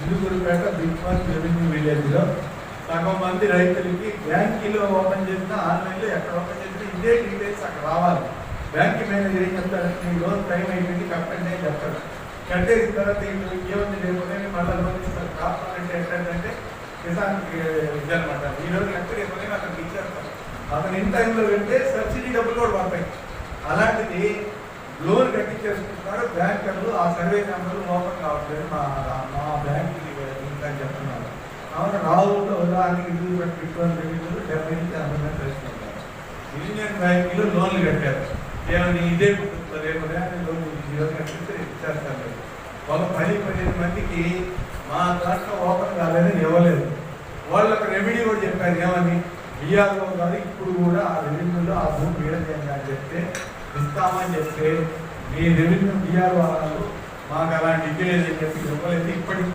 Chilukurupeta బిగ్మాన్ revenue విలేజ్లో సగం మంది రైతులకి బ్యాంకీలో ఓపెన్ చేసినా ఆన్లైన్లో ఎక్కడ ఓపెన్ చేసినా ఇదే డీటెయిల్స్ అక్కడ రావాలి. బ్యాంక్ మేనేజర్ ఏం చెప్తారంటే మీ లోన్ టైం అయిపోయింది కట్టండి అని చెప్తారు. కట్టేసిన తర్వాత ఏముంది లేకపోతే మళ్ళీ లోన్ ఇస్తారు. కాపాలంటే ఏంటంటే కిసాన్ ఇదనమాట, ఈ రోజు కట్టి రేపు అతనికి ఇచ్చేస్తారు. అతను ఇన్ టైంలో వెళ్తే సబ్సిడీ డబ్బులు కూడా పడతాయి. అలాంటిది లోన్ కట్టించేసుకుంటున్నారు బ్యాంకర్లు. ఆ సర్వే నెంబర్లు ఓపెన్ కావట్లేదు మా బ్యాంక్ ఇంకా చెప్తున్నారు. అవును, రావుల్లో ఉదాహరణకి ఇల్లు పెట్టుకోవాలి 70 నుంచి 80 మంది వేసుకుంటారు. యూనియన్ బ్యాంకులో లోన్లు కట్టారు. ఏమని ఇదే రేపు లోన్ ఈరోజు కట్టిస్తే ఇచ్చేస్తారు. ఒక 10-15 మందికి మా దాంట్లో ఓపెన్ కాలేదని ఇవ్వలేదు. వాళ్ళకి రెమెడీ కూడా చెప్పారు. ఏమని బిఆర్ఓ గారు ఇప్పుడు కూడా ఆ రెవెన్యూలో ఆ భూమి వేయలేదు అని చెప్తే ఇస్తామని చెప్తే మీ రెవెన్యూ బిఆర్ఓ వాళ్ళు మాకు అలాంటి ఇవ్వలేదని చెప్పి ఇవ్వలేదు. ఇప్పటికి